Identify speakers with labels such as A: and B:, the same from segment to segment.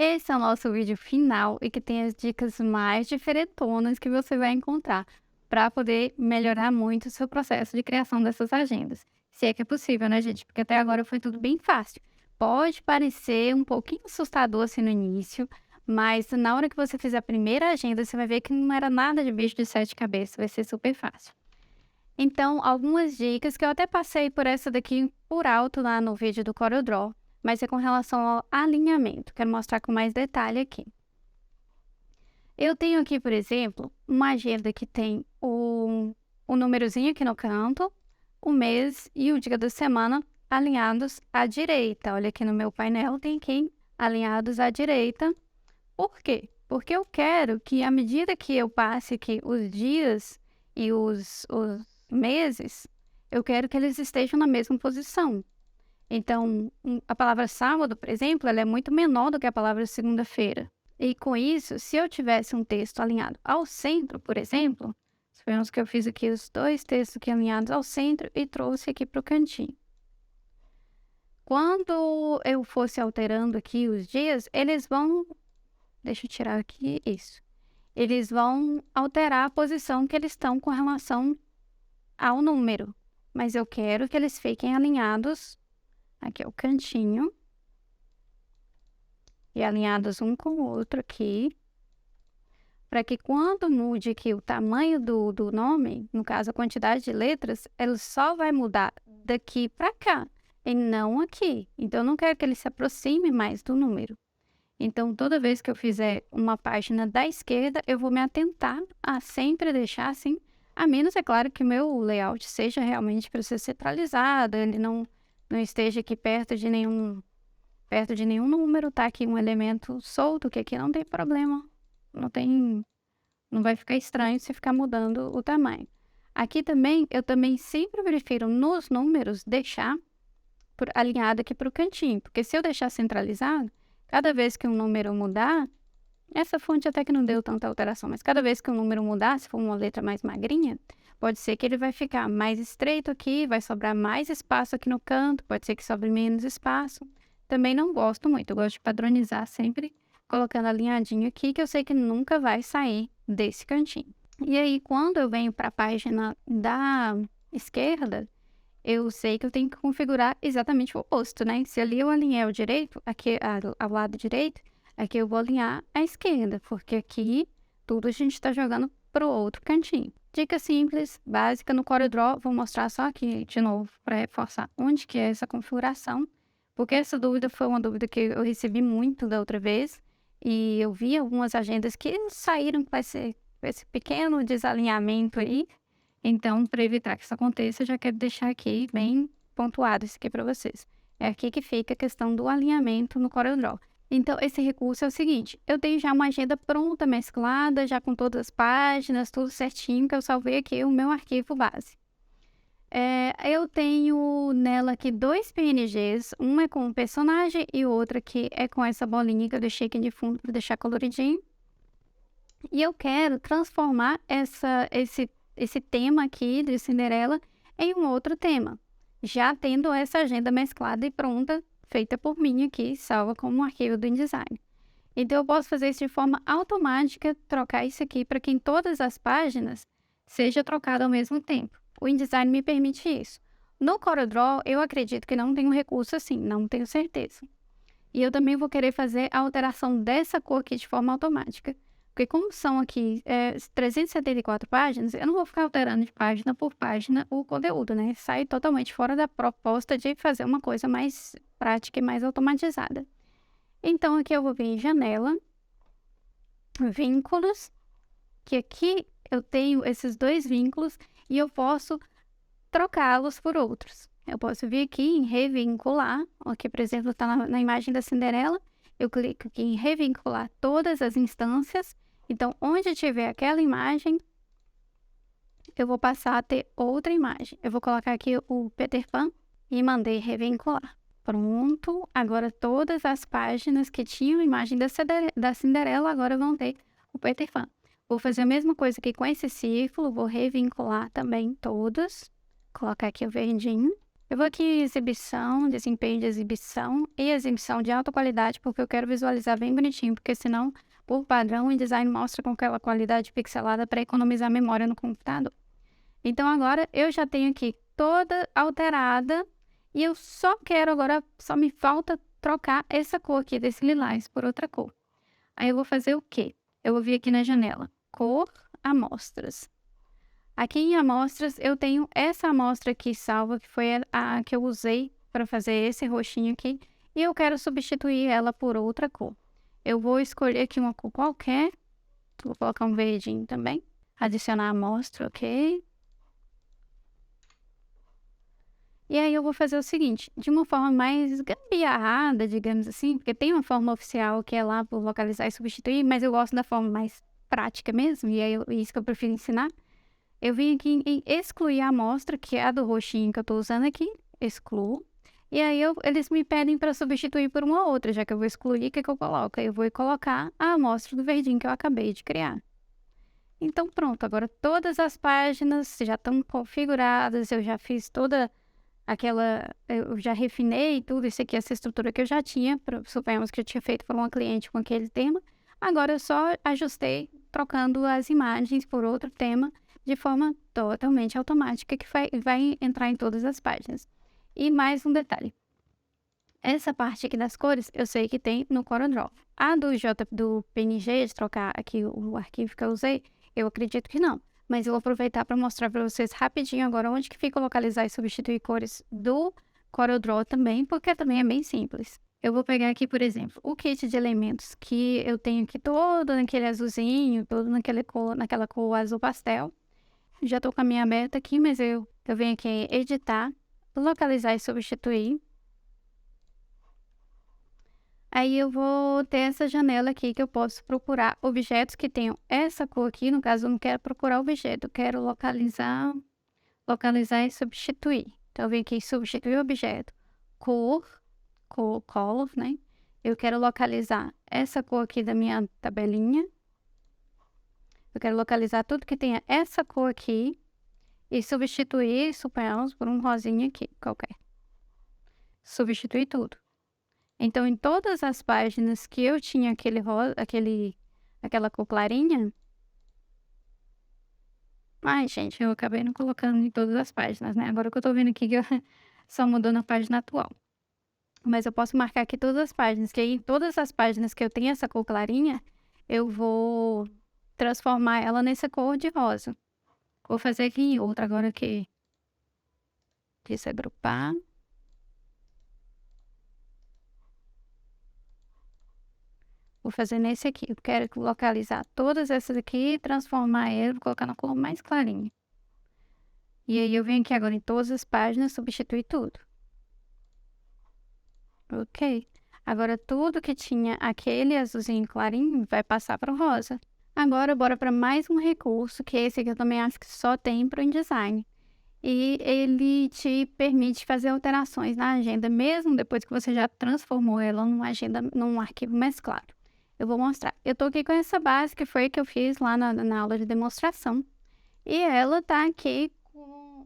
A: Esse é o nosso vídeo final e que tem as dicas mais diferentonas que você vai encontrar para poder melhorar muito o seu processo de criação dessas agendas. Se é que é possível, né, gente? Porque até agora foi tudo bem fácil. Pode parecer um pouquinho assustador assim no início, mas na hora que você fizer a primeira agenda, você vai ver que não era nada de bicho de sete cabeças, vai ser super fácil. Então, algumas dicas que eu até passei por essa daqui por alto lá no vídeo do CorelDRAW, mas é com relação ao alinhamento. Quero mostrar com mais detalhe aqui. Eu tenho aqui, por exemplo, uma agenda que tem o númerozinho aqui no canto, o mês e o dia da semana alinhados à direita. Olha aqui no meu painel, tem aqui alinhados à direita. Por quê? Porque eu quero que, à medida que eu passe aqui os dias e os meses, eu quero que eles estejam na mesma posição. Então, a palavra sábado, por exemplo, ela é muito menor do que a palavra segunda-feira. E com isso, se eu tivesse um texto alinhado ao centro, por exemplo, suponhamos que eu fiz aqui os dois textos aqui alinhados ao centro e trouxe aqui para o cantinho. Quando eu fosse alterando aqui os dias, eles vão... Deixa eu tirar aqui isso. Eles vão alterar a posição que eles estão com relação ao número. Mas eu quero que eles fiquem alinhados. Aqui é o cantinho. E alinhados um com o outro aqui. Para que quando mude aqui o tamanho do nome, no caso a quantidade de letras, ele só vai mudar daqui para cá. E não aqui. Então eu não quero que ele se aproxime mais do número. Então, toda vez que eu fizer uma página da esquerda, eu vou me atentar a sempre deixar assim, a menos, é claro, que o meu layout seja realmente para ser centralizado, ele não esteja aqui perto de nenhum número, tá aqui um elemento solto, que aqui não tem problema, não vai ficar estranho se ficar mudando o tamanho. Aqui também, eu também sempre prefiro nos números deixar alinhado aqui para o cantinho, porque se eu deixar centralizado, cada vez que um número mudar, essa fonte até que não deu tanta alteração, mas cada vez que um número mudar, se for uma letra mais magrinha, pode ser que ele vai ficar mais estreito aqui, vai sobrar mais espaço aqui no canto, pode ser que sobre menos espaço. Também não gosto muito, eu gosto de padronizar sempre, colocando alinhadinho aqui, que eu sei que nunca vai sair desse cantinho. E aí, quando eu venho para a página da esquerda, eu sei que eu tenho que configurar exatamente o oposto, né? Se ali eu alinhei ao direito, aqui ao lado direito, aqui eu vou alinhar à esquerda, porque aqui tudo a gente está jogando para o outro cantinho. Dica simples, básica no CorelDRAW, vou mostrar só aqui de novo para reforçar onde que é essa configuração, porque essa dúvida foi uma dúvida que eu recebi muito da outra vez, e eu vi algumas agendas que saíram com esse pequeno desalinhamento aí. Então, para evitar que isso aconteça, eu já quero deixar aqui bem pontuado isso aqui para vocês. É aqui que fica a questão do alinhamento no CorelDRAW. Então, esse recurso é o seguinte, eu tenho já uma agenda pronta, mesclada, já com todas as páginas, tudo certinho, que eu salvei aqui o meu arquivo base. Eu tenho nela aqui dois PNGs, um é com o personagem e o outro aqui é com essa bolinha que eu deixei aqui de fundo para deixar coloridinho. E eu quero transformar esse tema aqui de Cinderela em um outro tema, já tendo essa agenda mesclada e pronta, feita por mim aqui, salva como um arquivo do InDesign. Então, eu posso fazer isso de forma automática, trocar isso aqui para que em todas as páginas seja trocado ao mesmo tempo. O InDesign me permite isso. No CorelDRAW, eu acredito que não tem um recurso assim, não tenho certeza. E eu também vou querer fazer a alteração dessa cor aqui de forma automática. Porque como são aqui 374 páginas, eu não vou ficar alterando de página por página o conteúdo, né? Sai totalmente fora da proposta de fazer uma coisa mais prática e mais automatizada. Então, aqui eu vou vir em janela, vínculos, que aqui eu tenho esses dois vínculos e eu posso trocá-los por outros. Eu posso vir aqui em revincular, aqui, por exemplo, está na imagem da Cinderela, eu clico aqui em revincular todas as instâncias. Então, onde tiver aquela imagem, eu vou passar a ter outra imagem. Eu vou colocar aqui o Peter Pan e mandei revincular. Pronto, agora todas as páginas que tinham imagem da Cinderela agora vão ter o Peter Pan. Vou fazer a mesma coisa aqui com esse círculo, vou revincular também todos. Colocar aqui o verdinho. Eu vou aqui em exibição, desempenho de exibição e exibição de alta qualidade, porque eu quero visualizar bem bonitinho, porque senão, por padrão, o InDesign mostra com aquela qualidade pixelada para economizar memória no computador. Então agora eu já tenho aqui toda alterada e eu só quero agora, só me falta trocar essa cor aqui desse lilás por outra cor. Aí eu vou fazer o quê? Eu vou vir aqui na janela, cor, amostras. Aqui em amostras eu tenho essa amostra aqui salva, que foi a que eu usei para fazer esse roxinho aqui, e eu quero substituir ela por outra cor. Eu vou escolher aqui uma cor qualquer, vou colocar um verdinho também, adicionar a amostra, ok? E aí eu vou fazer o seguinte, de uma forma mais gambiarrada, digamos assim, porque tem uma forma oficial que é lá por localizar e substituir, mas eu gosto da forma mais prática mesmo, e é isso que eu prefiro ensinar. Eu vim aqui em excluir a amostra, que é a do roxinho que eu estou usando aqui, excluo. E aí eles me pedem para substituir por uma outra, já que eu vou excluir, o que eu coloco? Eu vou colocar a amostra do verdinho que eu acabei de criar. Então pronto, agora todas as páginas já estão configuradas, eu já fiz toda eu já refinei tudo, isso aqui, essa estrutura que eu já tinha, suponhamos que eu tinha feito para uma cliente com aquele tema. Agora eu só ajustei, trocando as imagens por outro tema, de forma totalmente automática, que vai entrar em todas as páginas. E mais um detalhe. Essa parte aqui das cores, eu sei que tem no CorelDRAW. A do PNG, de trocar aqui o arquivo que eu usei, eu acredito que não. Mas eu vou aproveitar para mostrar para vocês rapidinho agora onde que fica localizar e substituir cores do CorelDRAW também, porque também é bem simples. Eu vou pegar aqui, por exemplo, o kit de elementos que eu tenho aqui todo naquele azulzinho, todo naquela cor azul pastel. Já estou com a minha aberta aqui, mas eu venho aqui em editar, localizar e substituir. Aí eu vou ter essa janela aqui que eu posso procurar objetos que tenham essa cor aqui. No caso, eu não quero procurar objeto, eu quero localizar e substituir. Então, eu venho aqui em substituir objeto, color, né? Eu quero localizar essa cor aqui da minha tabelinha. Eu quero localizar tudo que tenha essa cor aqui e substituir, suponhamos, por um rosinha aqui, qualquer. Substituir tudo. Então, em todas as páginas que eu tinha aquela cor clarinha... Ai, gente, eu acabei não colocando em todas as páginas, né? Agora que eu tô vendo aqui que só mudou na página atual. Mas eu posso marcar aqui todas as páginas, que aí em todas as páginas que eu tenho essa cor clarinha, eu vou transformar ela nessa cor de rosa. Vou fazer aqui em outra agora aqui. Desagrupar. Vou fazer nesse aqui. Eu quero localizar todas essas aqui e transformar ele, vou colocar na cor mais clarinha. E aí eu venho aqui agora em todas as páginas, substituir tudo. Ok. Agora tudo que tinha aquele azulzinho clarinho vai passar para o rosa. Agora bora para mais um recurso, que esse aqui eu também acho que só tem para o InDesign. E ele te permite fazer alterações na agenda, mesmo depois que você já transformou ela num arquivo mesclado. Eu vou mostrar. Eu tô aqui com essa base que foi que eu fiz lá na aula de demonstração. E ela tá aqui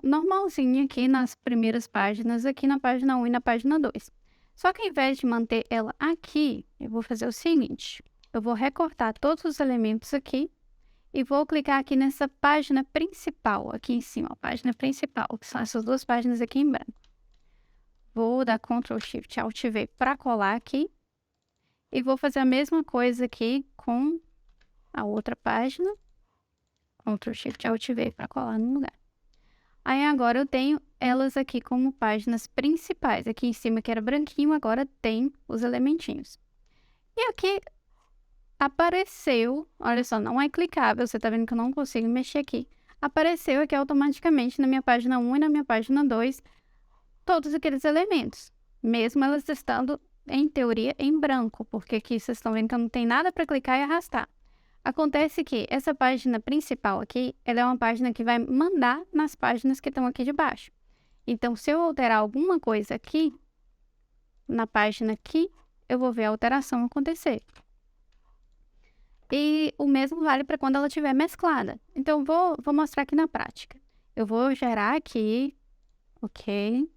A: normalzinha aqui nas primeiras páginas, aqui na página 1 e na página 2. Só que ao invés de manter ela aqui, eu vou fazer o seguinte. Eu vou recortar todos os elementos aqui e vou clicar aqui nessa página principal, aqui em cima, a página principal, que são essas duas páginas aqui em branco. Vou dar Ctrl Shift Alt V para colar aqui. E vou fazer a mesma coisa aqui com a outra página. Ctrl Shift Alt V para colar no lugar. Aí agora eu tenho elas aqui como páginas principais. Aqui em cima que era branquinho, agora tem os elementinhos. E aqui apareceu, olha só, não é clicável, você tá vendo que eu não consigo mexer aqui. Apareceu aqui automaticamente na minha página 1 e na minha página 2 todos aqueles elementos. Mesmo elas estando, em teoria, em branco, porque aqui vocês estão vendo que não tem nada para clicar e arrastar. Acontece que essa página principal aqui, ela é uma página que vai mandar nas páginas que estão aqui de baixo. Então, se eu alterar alguma coisa aqui, na página aqui, eu vou ver a alteração acontecer. E o mesmo vale para quando ela estiver mesclada. Então, vou mostrar aqui na prática. Eu vou gerar aqui, ok.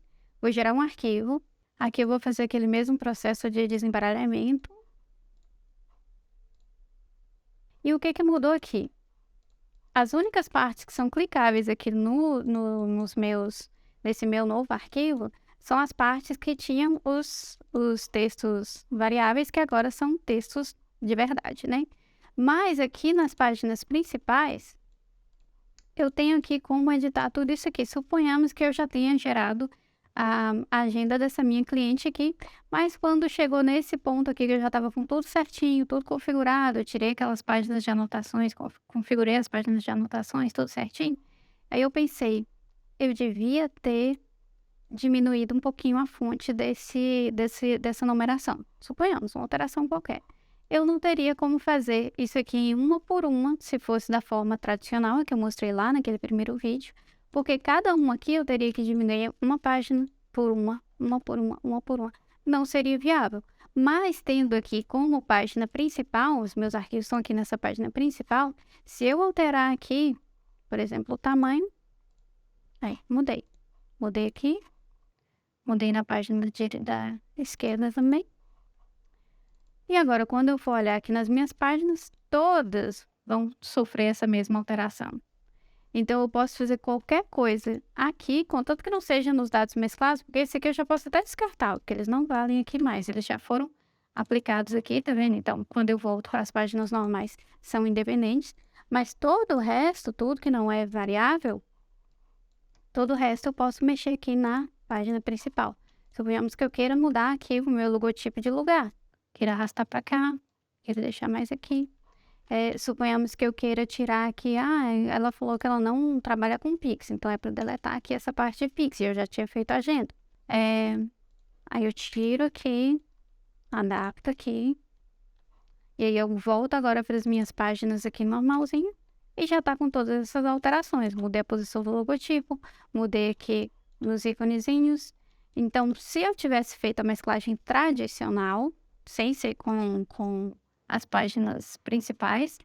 A: Vou gerar um arquivo. Aqui eu vou fazer aquele mesmo processo de desembaralhamento. E o que que mudou aqui? As únicas partes que são clicáveis aqui nesse meu novo arquivo, são as partes que tinham os textos variáveis, que agora são textos de verdade, né? Mas aqui nas páginas principais, eu tenho aqui como editar tudo isso aqui. Suponhamos que eu já tenha gerado a agenda dessa minha cliente aqui, mas quando chegou nesse ponto aqui que eu já estava com tudo certinho, tudo configurado, eu tirei aquelas páginas de anotações, configurei as páginas de anotações, tudo certinho. Aí eu pensei, eu devia ter diminuído um pouquinho a fonte dessa numeração. Suponhamos, uma alteração qualquer. Eu não teria como fazer isso aqui em uma por uma, se fosse da forma tradicional que eu mostrei lá naquele primeiro vídeo, porque cada uma aqui eu teria que diminuir uma página por uma por uma por uma. Não seria viável. Mas tendo aqui como página principal, os meus arquivos estão aqui nessa página principal, se eu alterar aqui, por exemplo, o tamanho, aí, mudei. Mudei aqui, mudei na página da esquerda também. E agora, quando eu for olhar aqui nas minhas páginas, todas vão sofrer essa mesma alteração. Então, eu posso fazer qualquer coisa aqui, contanto que não seja nos dados mesclados, porque esse aqui eu já posso até descartar, porque eles não valem aqui mais, eles já foram aplicados aqui, tá vendo? Então, quando eu volto para as páginas normais, são independentes, mas todo o resto, tudo que não é variável, todo o resto eu posso mexer aqui na página principal. Suponhamos que eu queira mudar aqui o meu logotipo de lugar. Queira arrastar para cá, queira deixar mais aqui. Suponhamos que eu queira tirar aqui, ela falou que ela não trabalha com Pix, então é para deletar aqui essa parte de Pix, eu já tinha feito a agenda. Aí eu tiro aqui, adapto aqui, e aí eu volto agora para as minhas páginas aqui normalzinho, e já tá com todas essas alterações. Mudei a posição do logotipo, mudei aqui nos íconezinhos. Então, se eu tivesse feito a mesclagem tradicional, sem ser com as páginas principais,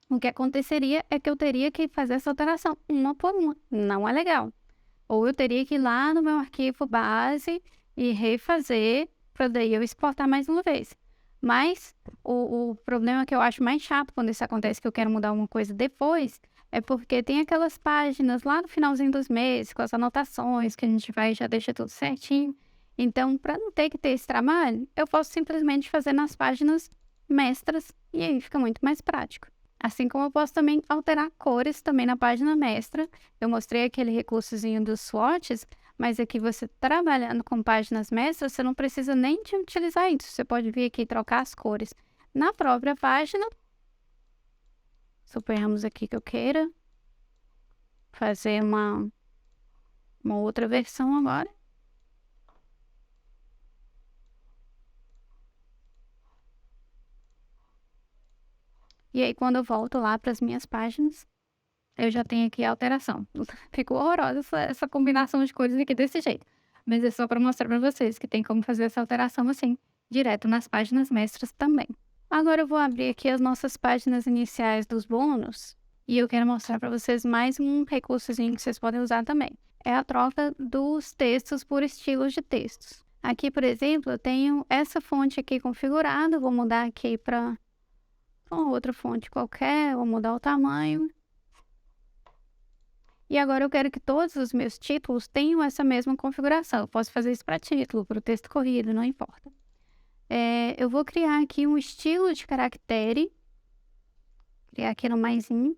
A: o que aconteceria é que eu teria que fazer essa alteração uma por uma. Não é legal. Ou eu teria que ir lá no meu arquivo base e refazer para daí eu exportar mais uma vez. Mas o problema que eu acho mais chato quando isso acontece, que eu quero mudar uma coisa depois, é porque tem aquelas páginas lá no finalzinho dos meses, com as anotações, que a gente vai e já deixa tudo certinho. Então, para não ter que ter esse trabalho, eu posso simplesmente fazer nas páginas mestras e aí fica muito mais prático. Assim como eu posso também alterar cores também na página mestra. Eu mostrei aquele recursozinho dos swatches, mas aqui você trabalhando com páginas mestras, você não precisa nem de utilizar isso. Você pode vir aqui e trocar as cores na própria página. Suponhamos aqui que eu queira fazer uma outra versão agora. E aí, quando eu volto lá para as minhas páginas, eu já tenho aqui a alteração. Ficou horrorosa essa combinação de cores aqui desse jeito. Mas é só para mostrar para vocês que tem como fazer essa alteração assim, direto nas páginas mestras também. Agora eu vou abrir aqui as nossas páginas iniciais dos bônus. E eu quero mostrar para vocês mais um recursozinho que vocês podem usar também. É a troca dos textos por estilos de textos. Aqui, por exemplo, eu tenho essa fonte aqui configurada. Vou mudar aqui para outra fonte qualquer, vou mudar o tamanho. E agora eu quero que todos os meus títulos tenham essa mesma configuração. Eu posso fazer isso para título, para o texto corrido, não importa. Eu vou criar aqui um estilo de caractere. Criar aqui no maisinho.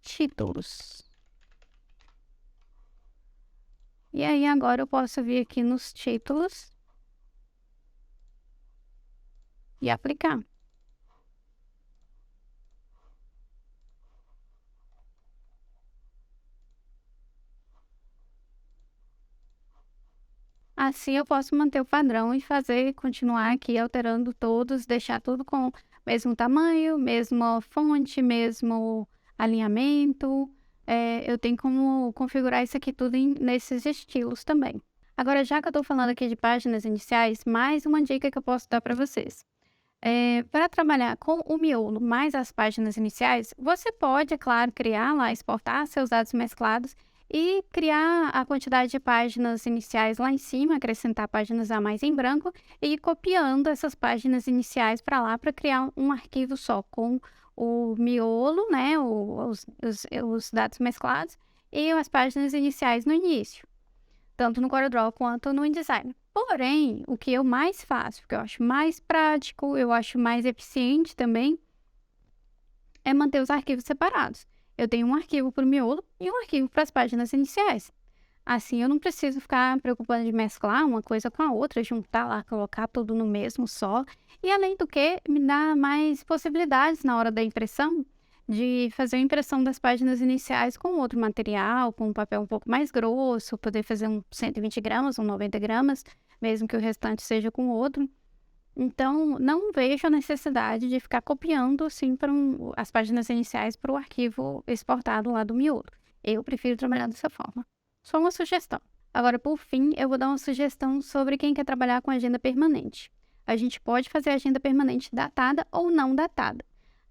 A: Títulos. E aí agora eu posso vir aqui nos títulos e aplicar. Assim eu posso manter o padrão e continuar aqui alterando todos, deixar tudo com o mesmo tamanho, mesma fonte, mesmo alinhamento. Eu tenho como configurar isso aqui tudo nesses estilos também. Agora, já que eu estou falando aqui de páginas iniciais, mais uma dica que eu posso dar para vocês. Para trabalhar com o miolo mais as páginas iniciais, você pode, é claro, criar lá, exportar seus dados mesclados e criar a quantidade de páginas iniciais lá em cima, acrescentar páginas a mais em branco e ir copiando essas páginas iniciais para lá para criar um arquivo só com o miolo, né, os dados mesclados e as páginas iniciais no início, tanto no CorelDRAW quanto no InDesign. Porém, o que eu mais faço, porque eu acho mais prático, eu acho mais eficiente também, é manter os arquivos separados. Eu tenho um arquivo para o miolo e um arquivo para as páginas iniciais. Assim, eu não preciso ficar preocupando de mesclar uma coisa com a outra, juntar lá, colocar tudo no mesmo só. E além do que, me dá mais possibilidades na hora da impressão de fazer a impressão das páginas iniciais com outro material, com um papel um pouco mais grosso, poder fazer um 120 gramas, um 90 gramas, mesmo que o restante seja com outro. Então, não vejo a necessidade de ficar copiando assim as páginas iniciais para o arquivo exportado lá do miolo. Eu prefiro trabalhar dessa forma. Só uma sugestão. Agora, por fim, eu vou dar uma sugestão sobre quem quer trabalhar com agenda permanente. A gente pode fazer agenda permanente datada ou não datada.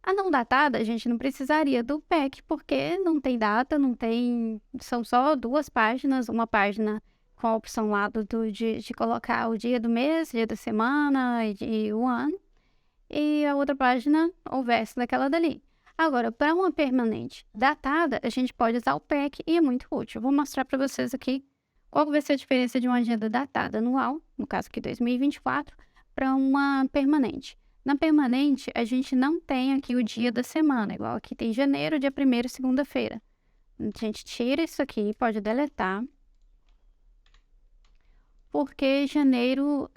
A: A não datada, a gente não precisaria do PEC, porque não tem data, não tem. São só 2 páginas, uma página com a opção lá de colocar o dia do mês, dia da semana e o ano, e a outra página, o verso daquela dali. Agora, para uma permanente datada, a gente pode usar o PEC e é muito útil. Vou mostrar para vocês aqui qual vai ser a diferença de uma agenda datada anual, no caso aqui 2024, para uma permanente. Na permanente, a gente não tem aqui o dia da semana, igual aqui tem janeiro, dia 1º, segunda-feira. A gente tira isso aqui, pode deletar, porque janeiro,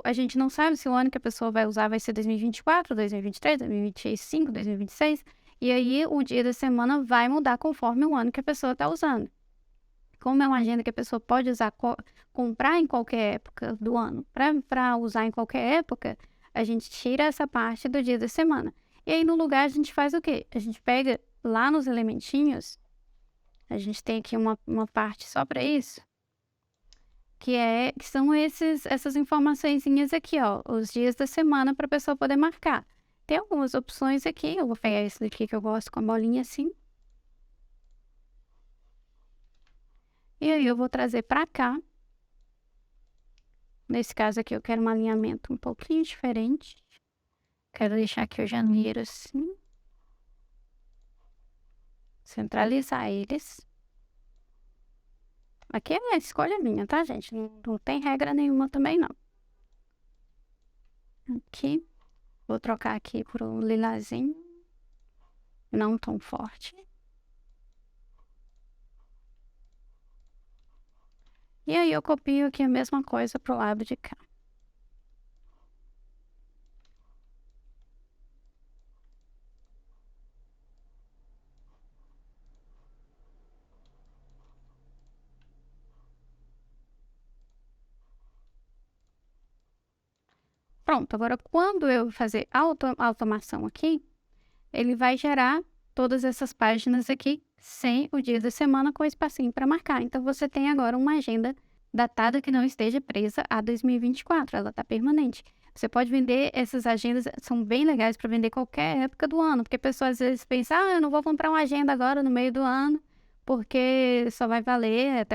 A: a gente não sabe se o ano que a pessoa vai usar vai ser 2024, 2023, 2025, 2026, e aí o dia da semana vai mudar conforme o ano que a pessoa está usando. Como é uma agenda que a pessoa pode usar, comprar em qualquer época do ano, para usar em qualquer época, a gente tira essa parte do dia da semana. E aí no lugar a gente faz o quê? A gente pega lá nos elementinhos, a gente tem aqui uma parte só para isso, que são essas informaçõezinhas aqui, ó, os dias da semana para a pessoa poder marcar. Tem algumas opções aqui, eu vou pegar esse daqui que eu gosto com a bolinha assim. E aí eu vou trazer para cá. Nesse caso aqui eu quero um alinhamento um pouquinho diferente. Quero deixar aqui o janeiro assim. Centralizar eles. Aqui é a escolha minha, tá, gente? Não tem regra nenhuma também, não. Aqui. Vou trocar aqui por um lilazinho. Não tão forte. E aí eu copio aqui a mesma coisa pro lado de cá. Pronto, agora quando eu fazer automação aqui, ele vai gerar todas essas páginas aqui sem o dia da semana com espacinho para marcar. Então, você tem agora uma agenda datada que não esteja presa a 2024, ela está permanente. Você pode vender essas agendas, são bem legais para vender qualquer época do ano, porque a pessoa às vezes pensa, eu não vou comprar uma agenda agora no meio do ano, porque só vai valer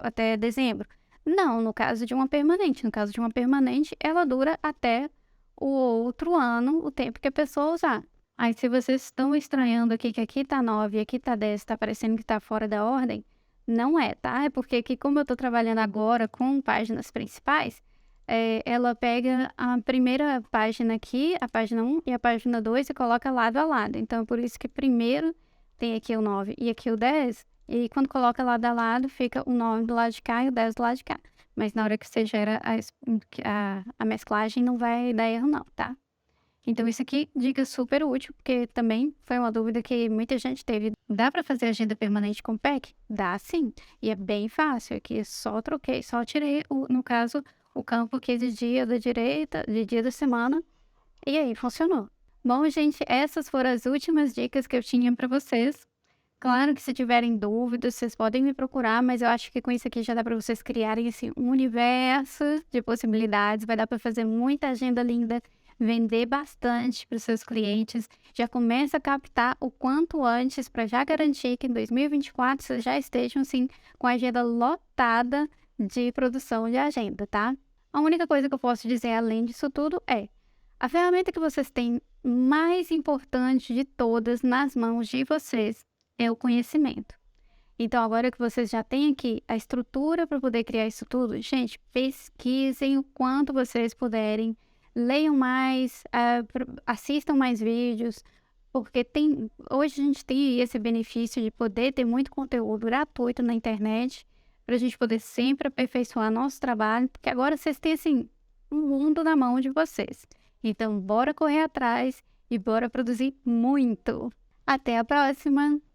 A: até dezembro. Não, no caso de uma permanente. No caso de uma permanente, ela dura até o outro ano, o tempo que a pessoa usar. Aí, se vocês estão estranhando aqui que aqui tá 9 e aqui tá 10, tá parecendo que tá fora da ordem, não é, tá? É porque aqui, como eu tô trabalhando agora com páginas principais, ela pega a primeira página aqui, a página 1 e a página 2 e coloca lado a lado. Então, por isso que primeiro tem aqui o 9 e aqui o 10, e quando coloca lado a lado, fica o 9 do lado de cá e o 10 do lado de cá. Mas na hora que você gera a mesclagem, não vai dar erro não, tá? Então, isso aqui, dica super útil, porque também foi uma dúvida que muita gente teve. Dá para fazer agenda permanente com PEC? Dá sim, e é bem fácil. Aqui só troquei, só tirei, no caso, o campo aqui de dia da direita, de dia da semana, e aí funcionou. Bom, gente, essas foram as últimas dicas que eu tinha para vocês. Claro que se tiverem dúvidas, vocês podem me procurar, mas eu acho que com isso aqui já dá para vocês criarem assim, um universo de possibilidades. Vai dar para fazer muita agenda linda, vender bastante para os seus clientes, já começa a captar o quanto antes para já garantir que em 2024 vocês já estejam, assim, com a agenda lotada de produção de agenda, tá? A única coisa que eu posso dizer além disso tudo é, a ferramenta que vocês têm mais importante de todas nas mãos de vocês é o conhecimento. Então, agora que vocês já têm aqui a estrutura para poder criar isso tudo, gente, pesquisem o quanto vocês puderem, leiam mais, assistam mais vídeos, porque hoje a gente tem esse benefício de poder ter muito conteúdo gratuito na internet, para a gente poder sempre aperfeiçoar nosso trabalho, porque agora vocês têm, assim, um mundo na mão de vocês. Então, bora correr atrás e bora produzir muito. Até a próxima!